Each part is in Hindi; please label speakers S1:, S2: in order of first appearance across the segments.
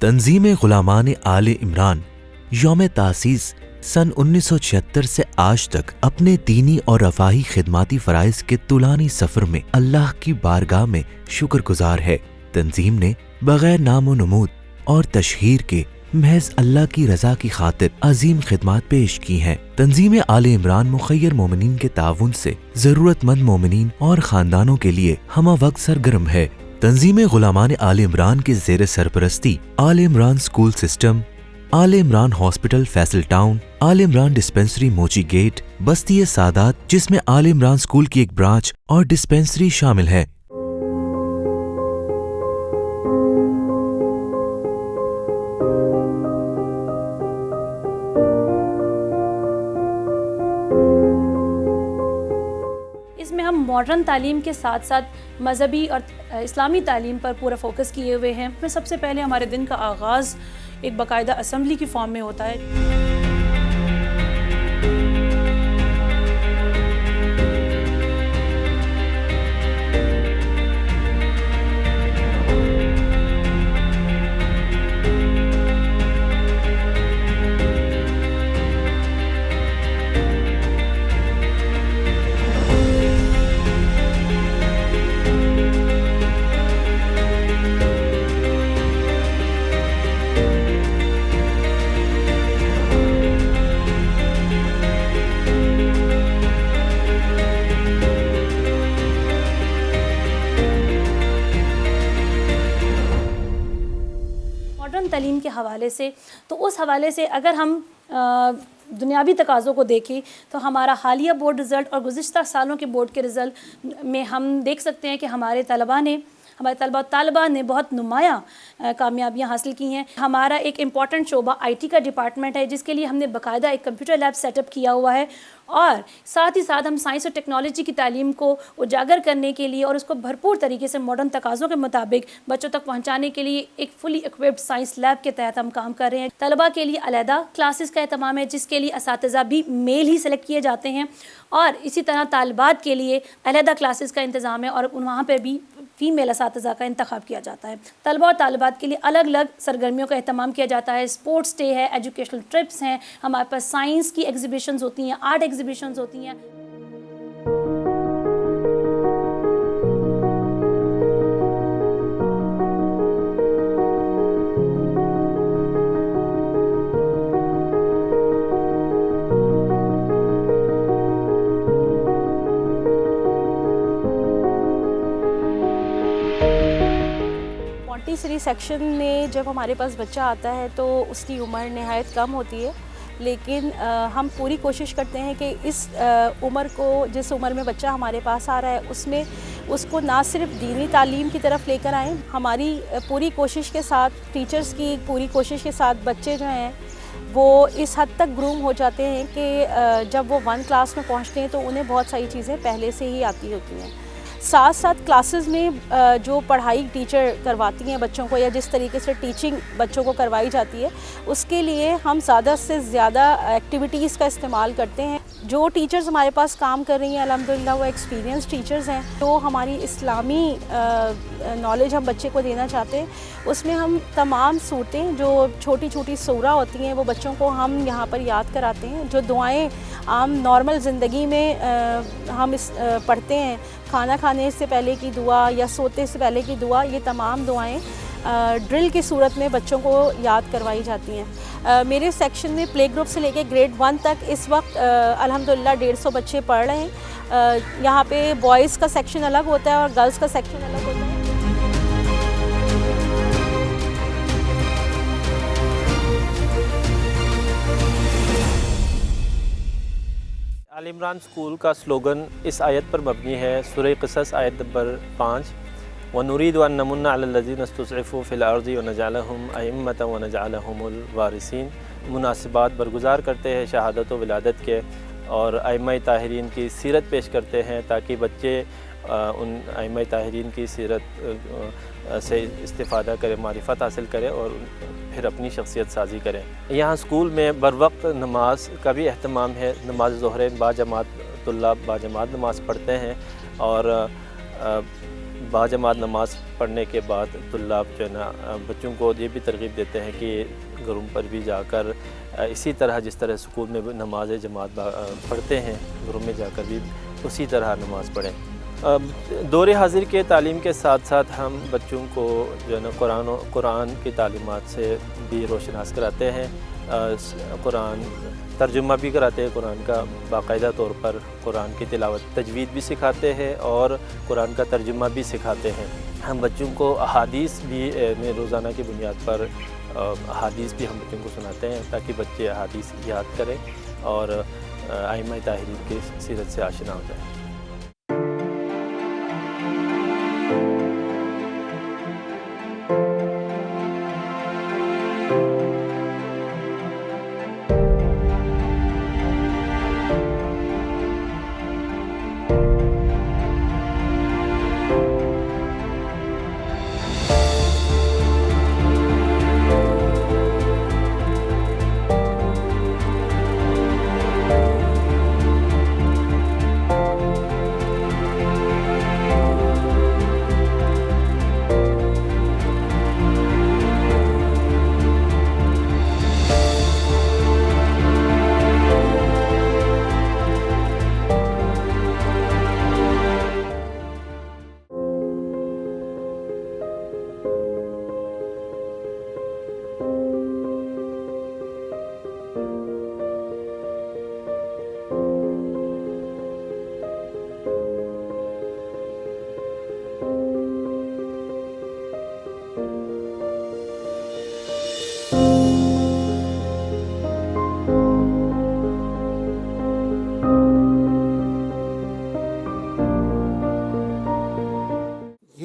S1: तंजीम गुलामान आले इमरान यौम तासीस सन 1976 से आज तक अपने दीनी और रफ़ाही खिदमाती फ़राइज़ के तुलानी सफ़र में अल्लाह की बारगाह में शुक्रगुजार है। तंजीम ने बग़ैर नामो नमूद और तशहीर के महज अल्लाह की रज़ा की खातिर अजीम खिदमात पेश की हैं। तंजीम आले इमरान मुखय्यर मोमिनीन के ताउन से ज़रूरतमंद मोमिनीन और ख़ानदानों के लिए हमा वक्त सरगर्म है। तंजीम गुलामान आले इमरान के ज़ेर सरपरस्ती आले इमरान स्कूल सिस्टम, आले इमरान हॉस्पिटल फैसल टाउन, आले इमरान डिस्पेंसरी मोची गेट, बस्ती सादात जिसमें आले इमरान स्कूल की एक ब्रांच और डिस्पेंसरी शामिल है।
S2: इसमें हम मॉडर्न तालीम के साथ साथ मज़हबी और इस्लामी तालीम पर पूरा फोकस किए हुए हैं। इसमें सबसे पहले हमारे दिन का आगाज़ एक बाकायदा असम्बली की फॉर्म में होता है। मॉडर्न तालीम के हवाले से तो उस हवाले से अगर हम दुनियावी तकाज़ों को देखें तो हमारा हालिया बोर्ड रिज़ल्ट और गुज़िश्ता सालों के बोर्ड के रिज़ल्ट में हम देख सकते हैं कि हमारे तलबा ने बहुत नुमायाँ कामयाबियाँ हासिल की हैं। हमारा एक इम्पॉर्टेंट शोबा IT का डिपार्टमेंट है जिसके लिए हमने बाकायदा एक कंप्यूटर लैब सेटअप किया हुआ है और साथ ही साथ हम साइंस और टेक्नोलॉजी की तालीम को उजागर करने के लिए और उसको भरपूर तरीके से मॉडर्न तकाज़ों के मुताबिक बच्चों तक पहुंचाने के लिए एक फुली इक्विप्ड साइंस लैब के तहत हम काम कर रहे हैं। तलबा के लिए अलहदा क्लासेस का एहतमाम है जिसके लिए असातिज़ा भी मेल ही सेलेक्ट किए जाते हैं और इसी तरह तालिबात के लिए अलहदा क्लासेस का इंतज़ाम है और वहाँ पर भी फ़ीमेल असातिज़ा का इंतखाब किया जाता है। तलबा और तालिबात के लिए अलग अलग सरगर्मियों का एहतमाम किया जाता है। स्पोर्ट्स डे है, एजुकेशनल ट्रिप्स हैं, हमारे पास साइंस की एग्जीबिशंस होती हैं, आर्ट एग्जीबिशंस होती हैं।
S3: मॉन्टेसरी सेक्शन में जब हमारे पास बच्चा आता है तो उसकी उम्र नहायत कम होती है, लेकिन हम पूरी कोशिश करते हैं कि इस उम्र को, जिस उम्र में बच्चा हमारे पास आ रहा है उसमें उसको ना सिर्फ दीनी तालीम की तरफ लेकर आएँ। हमारी पूरी कोशिश के साथ, टीचर्स की पूरी कोशिश के साथ बच्चे जो हैं वो इस हद तक ग्रूम हो जाते हैं कि जब वो 1 क्लास में पहुँचते हैं तो उन्हें बहुत सारी चीज़ें पहले से ही आती होती हैं। साथ साथ क्लासेस में जो पढ़ाई टीचर करवाती हैं बच्चों को या जिस तरीके से टीचिंग बच्चों को करवाई जाती है उसके लिए हम ज़्यादा से ज़्यादा एक्टिविटीज़ का इस्तेमाल करते हैं। जो टीचर्स हमारे पास काम कर रही हैं अल्हम्दुलिल्लाह वो एक्सपीरियंस टीचर्स हैं। तो हमारी इस्लामी नॉलेज हम बच्चे को देना चाहते हैं, उसमें हम तमाम सूरतें जो छोटी छोटी सूरा होती हैं वो बच्चों को हम यहाँ पर याद कराते हैं। जो दुआएँ आम नॉर्मल ज़िंदगी में हम पढ़ते हैं, खाना खाने से पहले की दुआ या सोते से पहले की दुआ, ये तमाम दुआएं ड्रिल की सूरत में बच्चों को याद करवाई जाती हैं। मेरे सेक्शन में प्ले ग्रुप से लेकर ग्रेड 1 तक इस वक्त अल्हम्दुलिल्लाह 150 बच्चे पढ़ रहे हैं। यहाँ पे बॉयज़ का सेक्शन अलग होता है और गर्ल्स का सेक्शन अलग होता है।
S4: आल इमरान स्कूल का स्लोगन इस आयत पर मबनी है, सूरह क़सस आयत नंबर 5, वनुरीदु अन नमुन्ना अलल लज़ीना इस्तुज़इफ़ू फ़िल अर्ज़ि व नजअलहुम अइम्मतन व नजअलहुमुल वारिसीन। मुनासिबात बरगुज़ार करते हैं शहादत व विलादत के और अइम्मा-ए ताहिरीन की सीरत पेश करते हैं ताकि बच्चे उन अइम्मा-ए ताहिरीन की सीरत से इस्तिफ़ादा करें, मारिफत हासिल करें और फिर अपनी शख्सियत साजी करें। यहाँ स्कूल में बर वक्त नमाज का भी अहतमाम है। नमाज ज़ोहरैन बाजमात तुल्लाब बाजमात नमाज़ पढ़ते हैं और बाजमात नमाज़ पढ़ने के बाद तुल्लाब जो है ना बच्चों को ये भी तरगीब देते हैं कि घरों पर भी जाकर इसी तरह जिस तरह स्कूल में नमाज जमात पढ़ते हैं घरों में जाकर भी उसी तरह नमाज़ पढ़ें। दौरे हाजिर के तालीम के साथ साथ हम बच्चों को जो है ना कुरान की तालीमात से भी रोशनास कराते हैं। कुरान तर्जुमा भी कराते हैं कुरान का, बाकायदा तौर पर कुरान की तिलावत तजवीद भी सिखाते हैं और कुरान का तर्जुमा भी सिखाते हैं। हम बच्चों को अहादीस भी में रोज़ाना की बुनियाद पर अहादीस भी हम बच्चों को सुनाते हैं ताकि बच्चे अहादीस याद करें और आइम्मा ताहिरीन की सीरत से आशना हो जाए।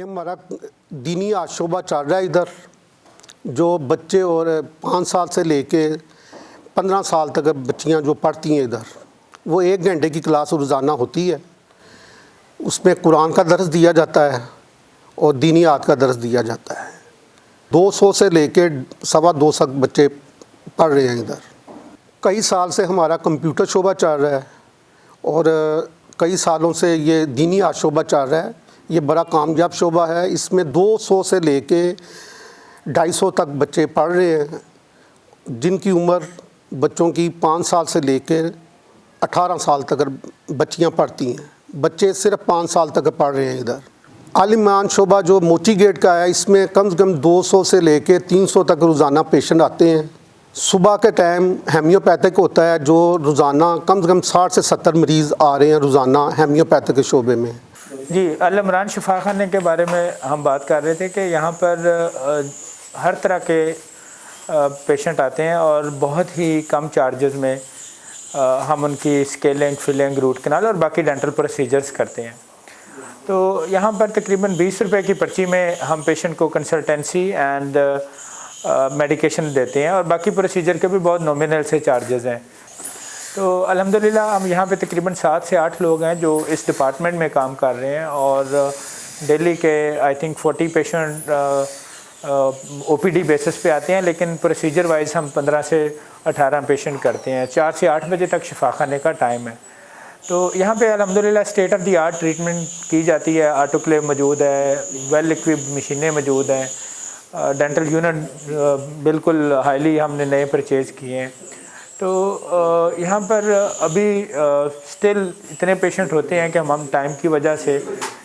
S5: हमारा दीनी आज शोबा चल रहा है इधर, जो बच्चे और 5 साल से लेके 15 साल तक बच्चियां जो पढ़ती हैं इधर, वो 1 घंटे की क्लास रोज़ाना होती है। उसमें कुरान का दर्स दिया जाता है और दीनी आयत का दर्स दिया जाता है। 200 से लेके 225 तक बच्चे पढ़ रहे हैं इधर। कई साल से हमारा कंप्यूटर शोबा चल रहा है और कई सालों से ये दीनी आज शोबा चल रहा है। ये बड़ा कामयाब शोबा है। इसमें 200 से लेके 250 तक बच्चे पढ़ रहे हैं, जिनकी उम्र बच्चों की 5 साल से लेके 18 साल तक बच्चियां पढ़ती हैं। बच्चे सिर्फ 5 साल तक पढ़ रहे हैं इधर। आल इमरान शोबा जो मोची गेट का है, इसमें कम से कम 200 से लेके 300 तक रोज़ाना पेशेंट आते हैं। सुबह के टाइम हेमियोपैथिक होता है, जो रोज़ाना कम से कम 60 से 70 मरीज़ आ रहे हैं रोज़ाना हेमियोपैथिक के शोबे में।
S6: जी, अल इमरान शिफा खाने के बारे में हम बात कर रहे थे कि यहाँ पर हर तरह के पेशेंट आते हैं और बहुत ही कम चार्जेस में हम उनकी स्केलिंग, फिलिंग, रूट कनाल और बाकी डेंटल प्रोसीजर्स करते हैं। तो यहाँ पर तकरीबन 20 रुपए की पर्ची में हम पेशेंट को कंसल्टेंसी एंड मेडिकेशन देते हैं और बाकी प्रोसीजर के भी बहुत नॉमिनल से चार्जेस हैं। तो अल्हम्दुलिल्लाह हम यहाँ पे तकरीबन 7 से 8 लोग हैं जो इस डिपार्टमेंट में काम कर रहे हैं और दिल्ली के I think 40 patient OPD basis पे आते हैं, लेकिन प्रोसीजर वाइज हम 15 से 18 पेशेंट करते हैं। 4 से 8 बजे तक शिफा खाने का टाइम है। तो यहाँ पे अल्हम्दुलिल्लाह state of the art treatment की जाती है। ऑटोक्लेव मौजूद है, वेल इक्विप्ड मशीनें मौजूद हैं, डेंटल यूनिट बिल्कुल हाईली हमने नए परचेज़ किए हैं। तो यहाँ पर अभी स्टिल इतने पेशेंट होते हैं कि हम टाइम की वजह से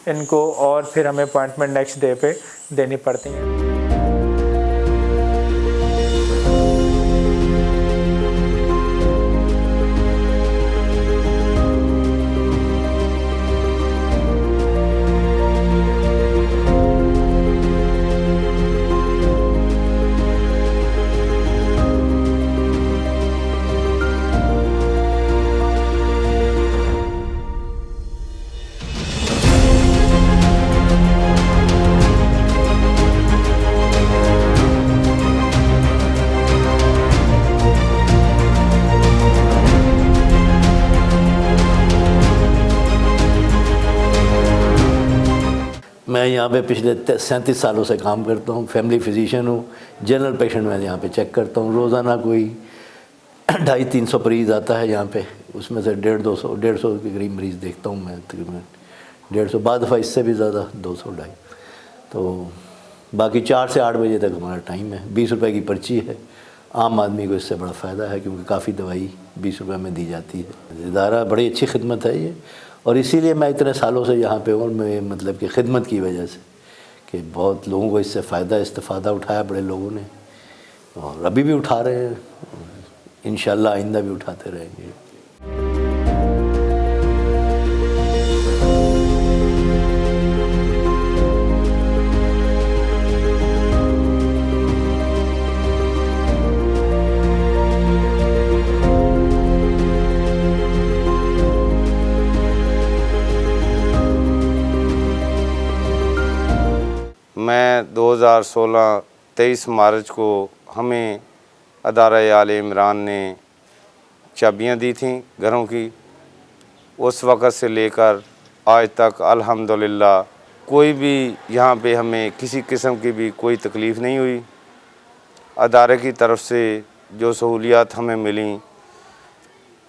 S6: इनको और फिर हमें अपॉइंटमेंट नेक्स्ट डे पे देनी पड़ती हैं।
S7: मैं यहाँ पे पिछले 37 सालों से काम करता हूँ। फैमिली फिजिशियन हूँ। जनरल पेशेंट मैं यहाँ पे चेक करता हूँ। रोज़ाना कोई 250-300 मरीज़ आता है यहाँ पे, उसमें से 150 के करीब मरीज़ देखता हूँ मैं। तकरीबन 150, बाद दफ़ा इससे भी ज़्यादा 200-250। तो बाकी 4 से 8 बजे तक हमारा टाइम है। 20 रुपए की पर्ची है। आम आदमी को इससे बड़ा फ़ायदा है क्योंकि काफ़ी दवाई 20 रुपए में दी जाती है। इदारा बड़ी अच्छी खिदमत है ये, और इसीलिए मैं इतने सालों से यहाँ पे हूँ। मैं मतलब कि खिदमत की वजह से कि बहुत लोगों को इससे फ़ायदा इस्तिफ़ादा उठाया बड़े लोगों ने, और अभी भी उठा रहे हैं, इंशाअल्लाह आइंदा भी उठाते रहेंगे।
S8: मैं 2016-23 मार्च को हमें अदारा आले इमरान ने चाबियां दी थी घरों की। उस वक़्त से लेकर आज तक अल्हम्दुलिल्लाह कोई भी यहाँ पे हमें किसी किस्म की भी कोई तकलीफ़ नहीं हुई। अदारे की तरफ से जो सहूलियात हमें मिली,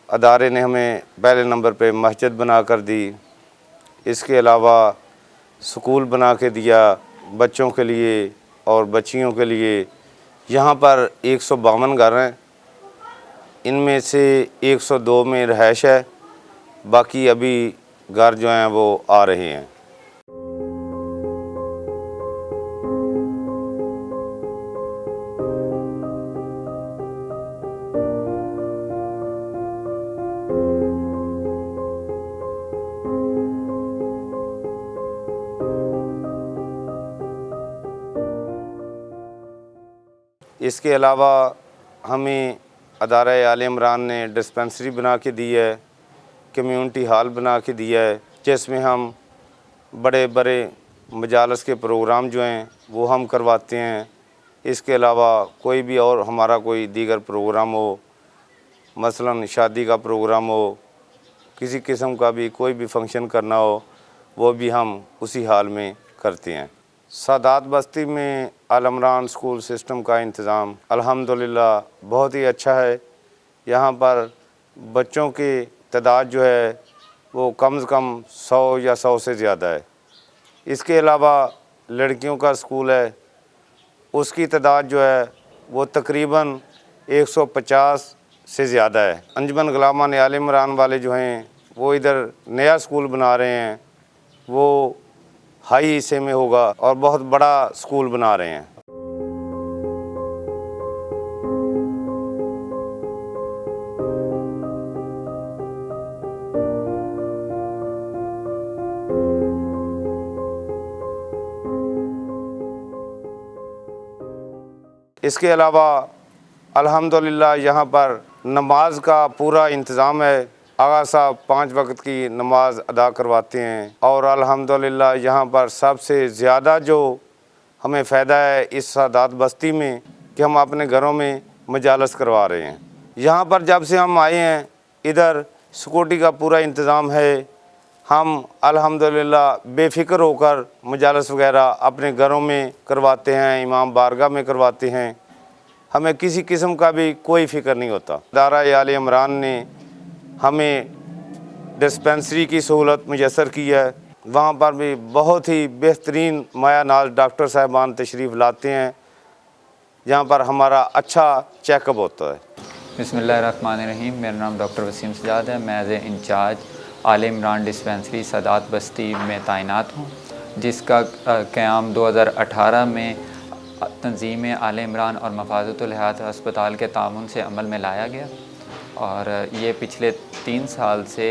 S8: अदारे ने हमें पहले नंबर पे मस्जिद बना कर दी। इसके अलावा स्कूल बना के दिया बच्चों के लिए और बच्चियों के लिए। यहाँ पर 152 घर हैं, इनमें से 102 में रहायश है, बाकी अभी घर जो हैं वो आ रहे हैं। इसके अलावा हमें अदारा आले इमरान ने डिस्पेंसरी बना के दी है, कम्यूनिटी हॉल बना के दिया है, जिसमें हम बड़े बड़े मजालस के प्रोग्राम जो हैं वो हम करवाते हैं। इसके अलावा कोई भी और हमारा कोई दीगर प्रोग्राम हो, मसलन शादी का प्रोग्राम हो, किसी किस्म का भी कोई भी फंक्शन करना हो, वो भी हम उसी हाल में करते हैं। सादात बस्ती में अल इमरान स्कूल सिस्टम का इंतज़ाम अल्हम्दुलिल्लाह बहुत ही अच्छा है। यहाँ पर बच्चों की तादाद जो है वो कम से कम 100 या 100 से ज़्यादा है। इसके अलावा लड़कियों का स्कूल है, उसकी तादाद जो है वो तकरीबन 150 से ज़्यादा है। अंजुमन गुलामान आले इमरान वाले जो हैं वो इधर नया स्कूल बना रहे हैं, वो हाई हिस्से में होगा और बहुत बड़ा स्कूल बना रहे हैं। इसके अलावा अल्हम्दुलिल्लाह यहाँ पर नमाज का पूरा इंतज़ाम है। आगा साहब 5 वक्त की नमाज अदा करवाते हैं और अल्हम्दुलिल्लाह यहाँ पर सबसे ज़्यादा जो हमें फ़ायदा है इस सादात बस्ती में कि हम अपने घरों में मजालस करवा रहे हैं। यहाँ पर जब से हम आए हैं इधर सिक्योरिटी का पूरा इंतज़ाम है। हम अल्हम्दुलिल्लाह बेफ़िक्र होकर मजालस वगैरह अपने घरों में करवाते हैं, इमाम बारगाह में करवाते हैं। हमें किसी किस्म का भी कोई फ़िक्र नहीं होता। अदारा आले इमरान ने हमें डिस्पेंसरी की सहूलत मुयसर की है। वहाँ पर भी बहुत ही बेहतरीन मायानाज डॉक्टर साहबान तशरीफ़ लाते हैं, जहाँ पर हमारा अच्छा चेकअप होता है।
S9: बिस्मिल्लाहिर्रहमानिर्रहीम। मेरा नाम डॉक्टर वसीम सजाद है। मैं एज ए इंचार्ज आले इमरान डिस्पेंसरी सादात बस्ती में तैनात हूँ, जिसका क़याम 2018 में तंजीम आले इमरान और मफाज़तुल हयात अस्पताल के ताउन से अमल में लाया गया। और ये पिछले 3 साल से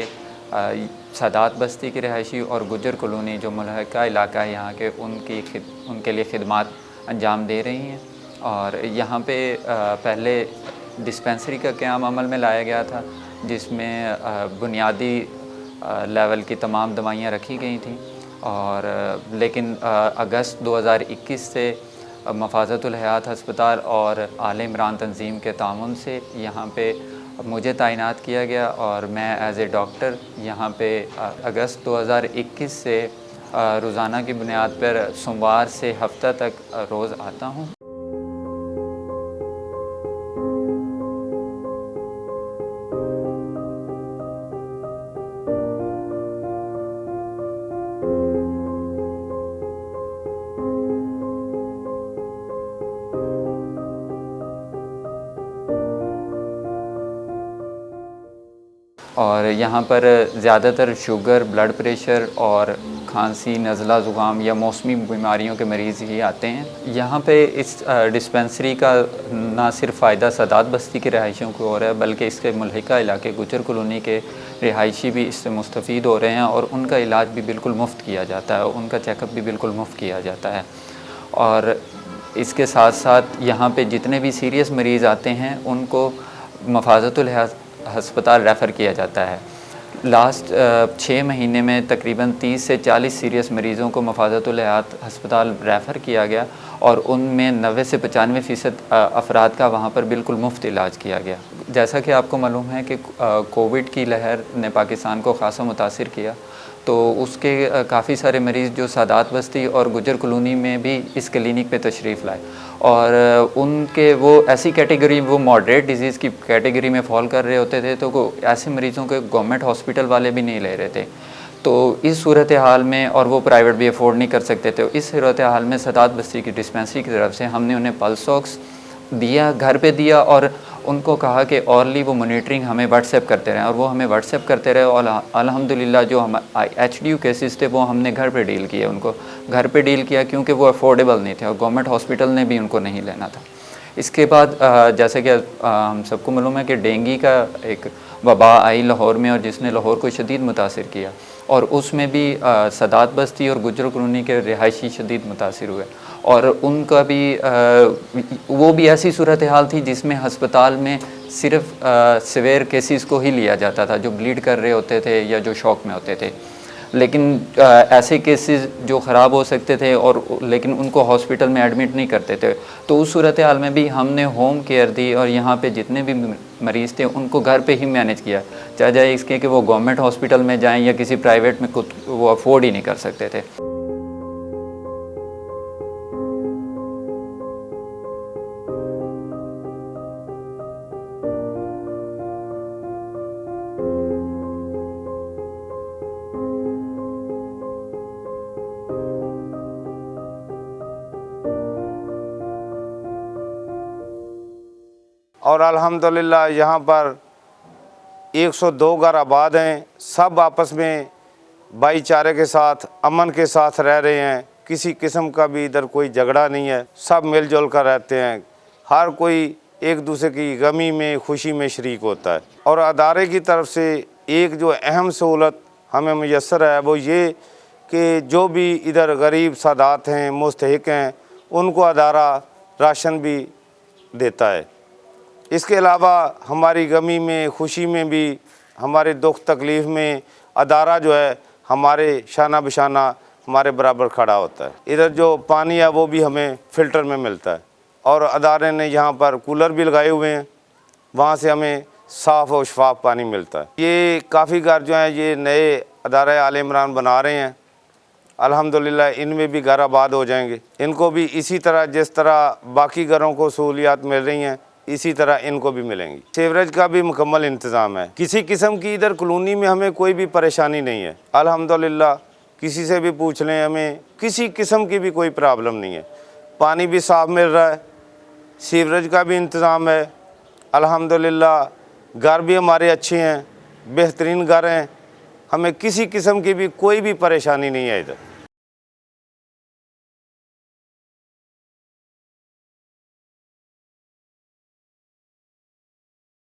S9: सादात बस्ती की रहायशी और गुजर कॉलोनी जो मुल्हका इलाका है यहाँ के उनके लिए खिदमात अंजाम दे रही हैं। और यहाँ पे पहले डिस्पेंसरी का क़याम अमल में लाया गया था, जिसमें बुनियादी लेवल की तमाम दवाइयाँ रखी गई थीं। और लेकिन अगस्त 2021 से मफाज़तुल हयात अस्पताल और आले इमरान तंजीम के ताउन से यहाँ पे मुझे तैनात किया गया और मैं एज ए डॉक्टर यहाँ पे अगस्त 2021 से रोज़ाना की बुनियाद पर सोमवार से हफ्ता तक रोज़ आता हूँ। और यहाँ पर ज़्यादातर शुगर, ब्लड प्रेशर और खांसी, नज़ला, ज़ुकाम या मौसमी बीमारियों के मरीज़ ही आते हैं। यहाँ पे इस डिस्पेंसरी का ना सिर्फ फ़ायदा सदात बस्ती के रहायशियों को हो रहा है, बल्कि इसके मुल्हिका इलाके गुजर कॉलोनी के रिहायशी भी इससे मुस्तफ़ीद हो रहे हैं और उनका इलाज भी बिल्कुल मुफ्त किया जाता है, उनका चेकअप भी बिल्कुल मुफ्त किया जाता है। और इसके साथ साथ यहाँ पे जितने भी सीरियस मरीज़ आते हैं उनको मफाज़तुल हस्पताल रेफ़र किया जाता है। लास्ट 6 महीने में तकरीबन 30 से 40 सीरियस मरीज़ों को मफाज़तुल हस्पताल रेफ़र किया गया और उनमें 90 से 95% अफराद का वहाँ पर बिल्कुल मुफ्त इलाज किया गया। जैसा कि आपको मालूम है कि कोविड की लहर ने पाकिस्तान को ख़ासा मुतासिर किया, तो उसके काफ़ी सारे मरीज़ जो सादात बस्ती और गुजर कॉलोनी में भी इस क्लिनिक पे तशरीफ़ लाए और उनके वो ऐसी कैटेगरी, वो मॉडरेट डिजीज़ की कैटेगरी में फॉल कर रहे होते थे, तो वो ऐसे मरीज़ों को गवर्नमेंट हॉस्पिटल वाले भी नहीं ले रहे थे। तो इस सूरत हाल में, और वो प्राइवेट भी अफोर्ड नहीं कर सकते थे, इस सूरत हाल में सादात बस्ती की डिस्पेंसरी की तरफ से हमने उन्हें पल्स ऑक्स दिया, घर पे दिया और उनको कहा कि ऑरली वो मॉनिटरिंग हमें व्हाट्सएप करते रहें और वो हमें व्हाट्सएप करते रहे और अल्हम्दुलिल्लाह जो हम HDU केसेस थे वो हमने घर पे डील किए, उनको घर पे डील किया क्योंकि वो अफोर्डेबल नहीं थे और गवर्नमेंट हॉस्पिटल ने भी उनको नहीं लेना था। इसके बाद जैसे कि हम सबको मालूम है कि डेंगू का एक वबा आई लाहौर में और जिसने लाहौर को शदीद मुतासिर किया और उसमें भी सादात बस्ती और गुजर कॉलोनी के रिहायशी शदीद मुतासिर हुए और उनका भी वो भी ऐसी सूरत हाल थी जिसमें हस्पताल में सिर्फ सीवियर केसेस को ही लिया जाता था, जो ब्लीड कर रहे होते थे या जो शॉक में होते थे। लेकिन ऐसे केसेस जो ख़राब हो सकते थे और लेकिन उनको हॉस्पिटल में एडमिट नहीं करते थे, तो उस सूरत हाल में भी हमने होम केयर दी और यहाँ पे जितने भी मरीज़ थे उनको घर पे ही मैनेज किया, चाहे इसके कि वो गवर्नमेंट हॉस्पिटल में जाएं या किसी प्राइवेट में खुद वो अफोर्ड ही नहीं कर सकते थे।
S8: और अल्हम्दुलिल्लाह यहाँ पर 102 घर आबाद हैं, सब आपस में भाईचारे के साथ, अमन के साथ रह रहे हैं। किसी किस्म का भी इधर कोई झगड़ा नहीं है, सब मिलजुल कर रहते हैं। हर कोई एक दूसरे की गमी में, खुशी में शरीक होता है। और अदारे की तरफ से एक जो अहम सहूलत हमें मुयस्सर है वो ये कि जो भी इधर गरीब सादात हैं, मुस्तहिक हैं, उनको अदारा राशन भी देता है। इसके अलावा हमारी गमी में, खुशी में भी, हमारे दुख तकलीफ़ में अदारा जो है हमारे शाना बिशाना हमारे बराबर खड़ा होता है। इधर जो पानी है वो भी हमें फ़िल्टर में मिलता है और अदारे ने यहाँ पर कूलर भी लगाए हुए हैं, वहाँ से हमें साफ़ और शफाफ पानी मिलता है। ये काफ़ी घर जो हैं ये नए अदारा आले इमरान बना रहे हैं, अल्हम्दुलिल्लाह इनमें भी घर आबाद हो जाएंगे। इनको भी इसी तरह जिस तरह बाकी घरों को सहूलियात मिल रही हैं इसी तरह इनको भी मिलेंगी। सीवरेज का भी मुकम्मल इंतज़ाम है। किसी किस्म की इधर कॉलोनी में हमें कोई भी परेशानी नहीं है, अल्हम्दुलिल्लाह। किसी से भी पूछ लें, हमें किसी किस्म की भी कोई प्रॉब्लम नहीं है। पानी भी साफ़ मिल रहा है, सीवरेज का भी इंतज़ाम है, अल्हम्दुलिल्लाह। घर भी हमारे अच्छे हैं, बेहतरीन घर हैं, हमें किसी किस्म की भी कोई भी परेशानी नहीं है इधर।